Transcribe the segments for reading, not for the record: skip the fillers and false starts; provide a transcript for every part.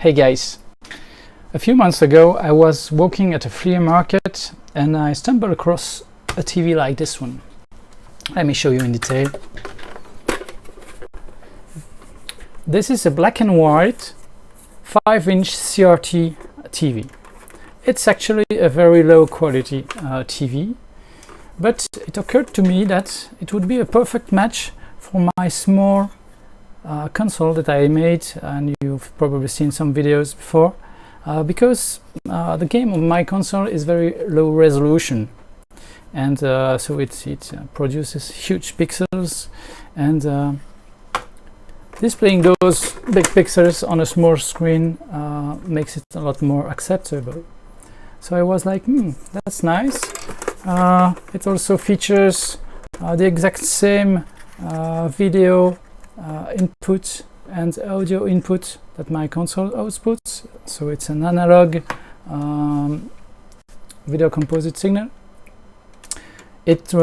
Hey guys, a few months ago I was walking at a flea market and I stumbled across a TV like this one. Let me show you in detail. This is a black and white 5-inch CRT TV. It's actually a very low quality TV, but it occurred to me that it would be a perfect match for my small console that I made, and you've probably seen some videos before, because the game on my console is very low resolution, and so it produces huge pixels, and displaying those big pixels on a small screen makes it a lot more acceptable. So I was like, that's nice. It also features the exact same video input and audio input that my console outputs, so it's an analog video composite signal. It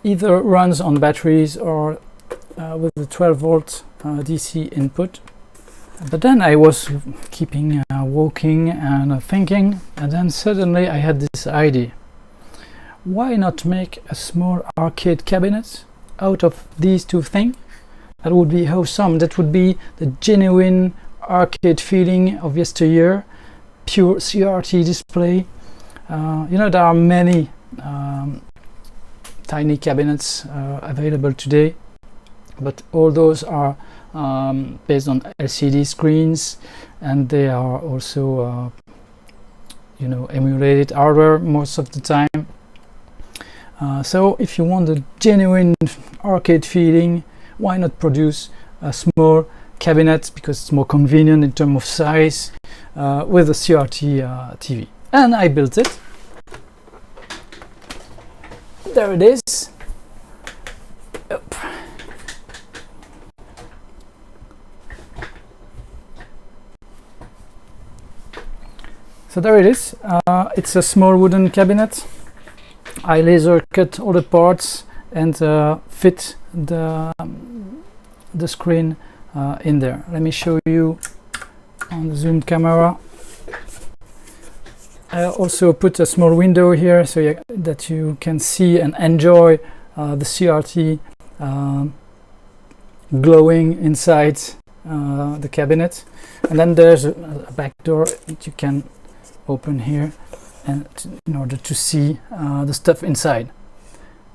either runs on batteries or with a 12-volt DC input. But then I was keeping walking and thinking, and then suddenly I had this idea. Why not make a small arcade cabinet out of these two things? That would be awesome. That would be the genuine arcade feeling of yesteryear, pure CRT display. You know, there are many tiny cabinets available today, but all those are based on LCD screens, and they are also you know, emulated hardware most of the time. So if you want a genuine arcade feeling, why not produce a small cabinet, because it's more convenient in terms of size, with a CRT TV. And I built it. There it is. Yep. So there it is. It's a small wooden cabinet. I laser cut all the parts and fit the screen in there. Let me show you on the zoomed camera. I also put a small window here so that you can see and enjoy the CRT glowing inside the cabinet. And then there's a back door that you can open here, and in order to see the stuff inside.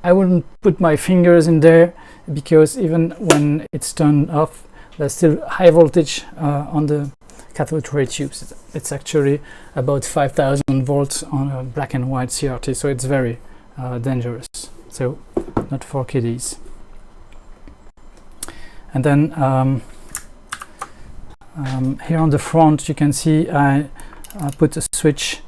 I wouldn't put my fingers in there, because even when it's turned off, there's still high voltage on the cathode ray tubes. It's actually about 5,000 volts on a black and white CRT, so it's very dangerous. So not for kiddies. And then here on the front you can see I put a switch,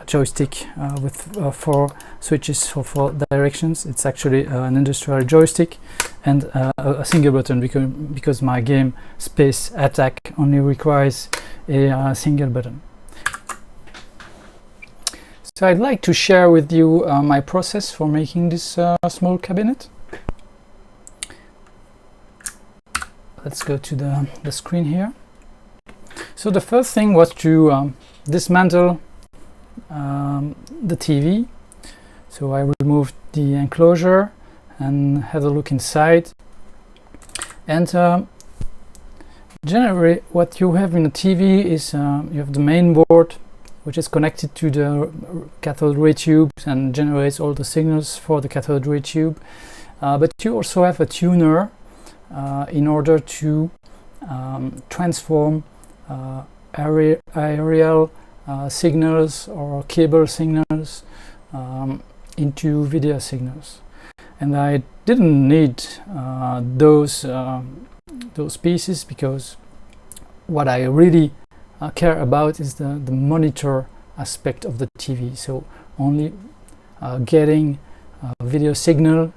joystick with 4 switches for 4 directions. It's actually an industrial joystick, and a single button, because my game Space Attack only requires a single button. So I'd like to share with you my process for making this small cabinet. Let's go to the screen here. So the first thing was to dismantle the TV. So I removed the enclosure and had a look inside. And generally what you have in a TV is you have the main board, which is connected to the cathode ray tubes and generates all the signals for the cathode ray tube. But you also have a tuner in order to transform aerial signals or cable signals into video signals. And I didn't need those pieces, because what I really care about is the monitor aspect of the TV. So only getting video signal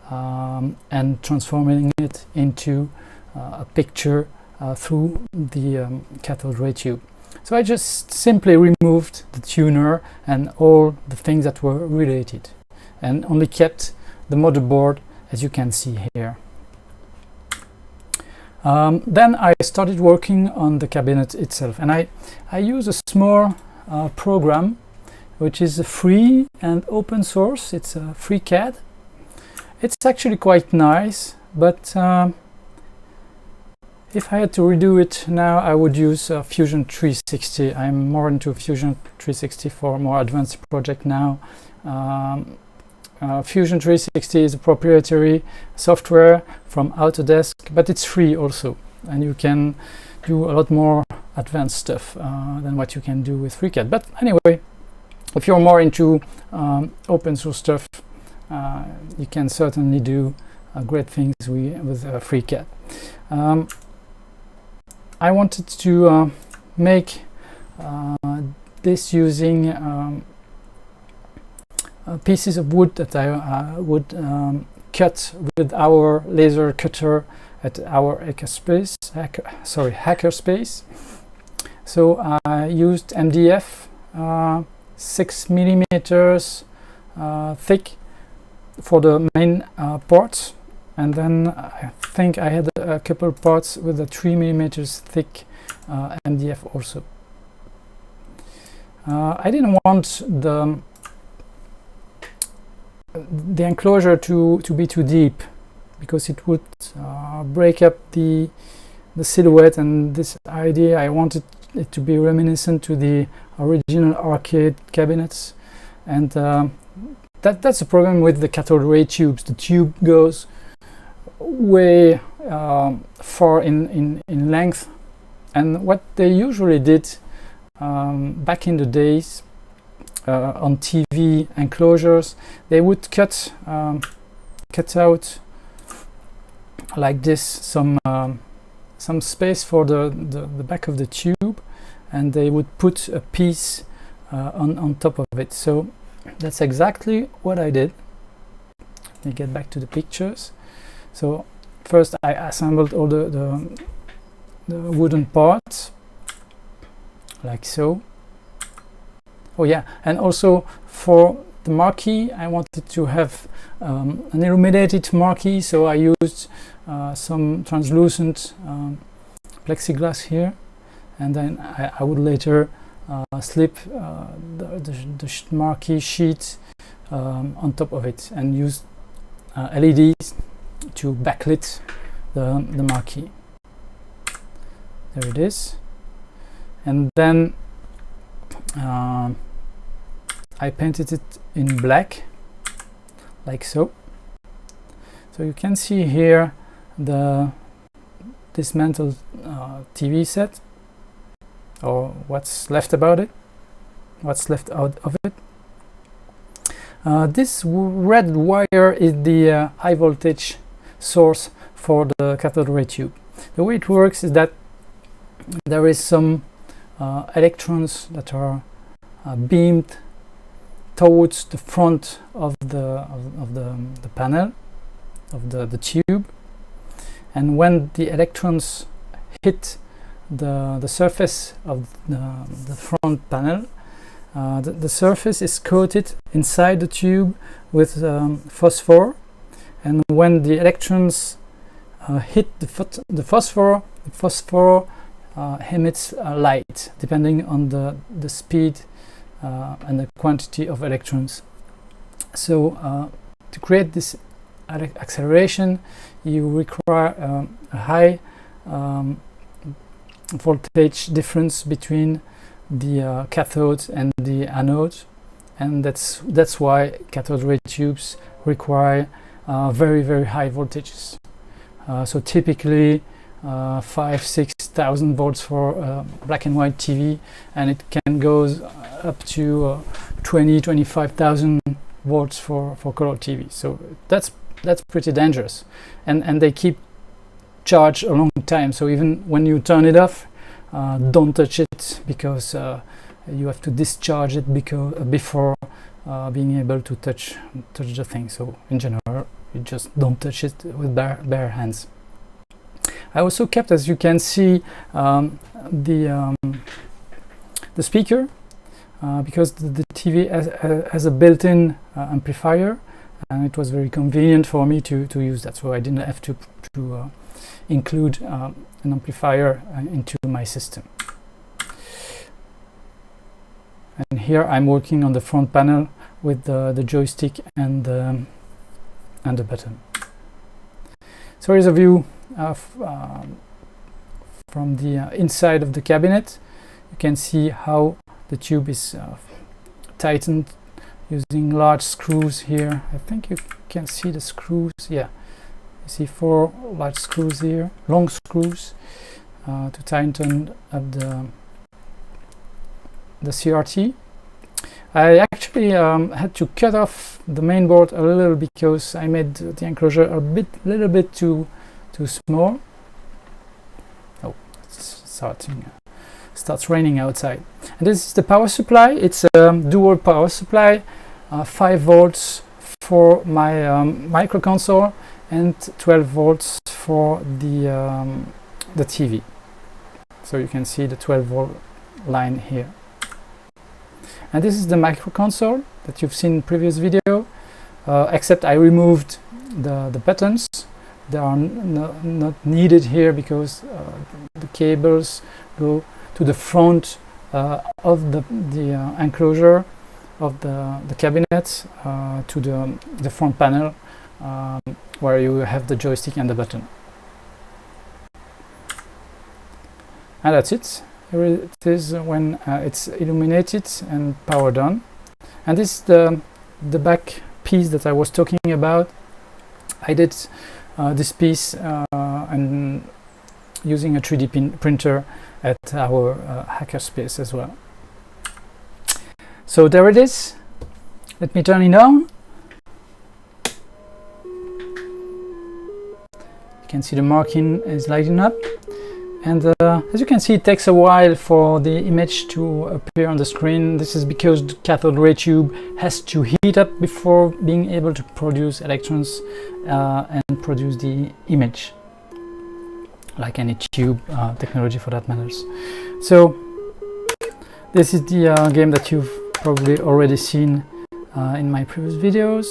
and transforming it into a picture through the cathode ray tube. So I just simply removed the tuner and all the things that were related, and only kept the motherboard, as you can see here. Then I started working on the cabinet itself, and I use a small program which is free and open source. It's a FreeCAD. It's actually quite nice, but if I had to redo it now, I would use Fusion 360. I'm more into Fusion 360 for more advanced project now. Fusion 360 is a proprietary software from Autodesk, but it's free also, and you can do a lot more advanced stuff than what you can do with FreeCAD. But anyway, if you're more into open source stuff, you can certainly do great things with FreeCAD. I wanted to make this using pieces of wood that I would cut with our laser cutter at our hackerspace. So I used MDF 6 millimeters thick for the main parts, and then I think I had a couple parts with a 3 millimeters thick MDF also. I didn't want the enclosure to be too deep, because it would break up the silhouette and this idea. I wanted it to be reminiscent to the original arcade cabinets, and that's the problem with the cathode ray tubes. The tube goes way far in length, and what they usually did back in the days on TV enclosures, they would cut out like this some space for the back of the tube, and they would put a piece on top of it. So that's exactly what I did. Let me get back to the pictures. So first I assembled all the wooden parts like so. Oh yeah, and also for the marquee, I wanted to have an illuminated marquee, so I used some translucent plexiglass here, and then I would later slip the marquee sheet on top of it and use LEDs to backlit the marquee. There it is. And then I painted it in black like so. So you can see here the dismantled TV set, or what's left about it, what's left out of it. This red wire is the high voltage source for the cathode ray tube. The way it works is that there is some electrons that are beamed towards the front of the panel of the tube, and when the electrons hit the surface of the front panel, the surface is coated inside the tube with phosphor, and when the electrons hit the phosphor emits light depending on the speed and the quantity of electrons. So to create this acceleration, you require a high voltage difference between the cathode and the anode, and that's why cathode ray tubes require very high voltages. So typically 5,000-6,000 volts for black and white TV, and it can go up to 20,000-25,000 volts for color TV. So that's pretty dangerous, and they keep charge a long time. So even when you turn it off, don't touch it, because you have to discharge it before being able to touch the thing. So in general, you just don't touch it with bare hands. I also kept, as you can see, the speaker, because the TV has a built-in amplifier, and it was very convenient for me to use that, so I didn't have to include an amplifier into my system. And here I'm working on the front panel with the joystick and the button. So here's a view of from the inside of the cabinet. You can see how the tube is tightened using large screws here. I think you can see the screws. Yeah, you see 4 large screws here, long screws, to tighten up the CRT. I actually had to cut off the main board a little because I made the enclosure a little bit too small. Oh, it's starts raining outside. And this is the power supply. It's a dual power supply, 5 volts for my micro console and 12 volts for the TV. So you can see the 12 volt line here. And this is the micro console that you've seen in previous video, except I removed the buttons. They are not needed here because the cables go to the front of the enclosure of the cabinet, to the front panel, where you have the joystick and the button. And that's it. Here it is when it's illuminated and powered on. And this is the back piece that I was talking about. I did this piece and using a 3D printer at our hackerspace as well. So there it is. Let me turn it on. You can see the marking is lighting up. And as you can see, it takes a while for the image to appear on the screen. This is because the cathode ray tube has to heat up before being able to produce electrons and produce the image, like any tube technology for that matters. So this is the game that you've probably already seen in my previous videos,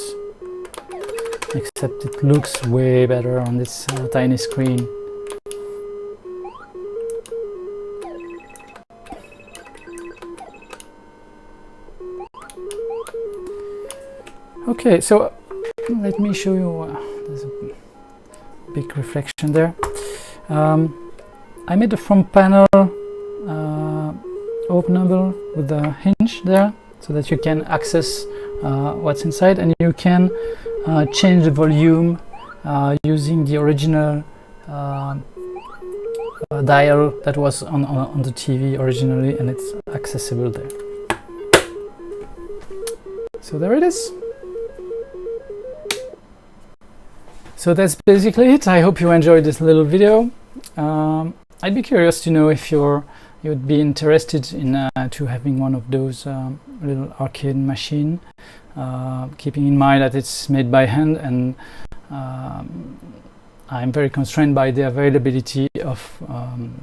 except it looks way better on this tiny screen. Okay, so let me show you, there's a big reflection there. I made the front panel openable with the hinge there, so that you can access what's inside, and you can change the volume using the original dial that was on the TV originally, and it's accessible there. So there it is. So that's basically it. I hope you enjoyed this little video. I'd be curious to know if you'd be interested in to having one of those little arcade machine, keeping in mind that it's made by hand, and I'm very constrained by the availability of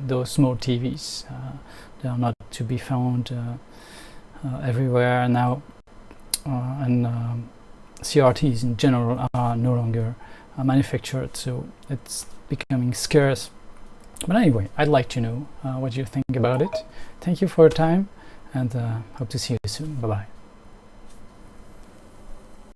those small TVs. They are not to be found everywhere now, and CRTs in general are no longer manufactured, so it's becoming scarce. But anyway, I'd like to know what you think about it. Thank you for your time, and hope to see you soon. Bye bye.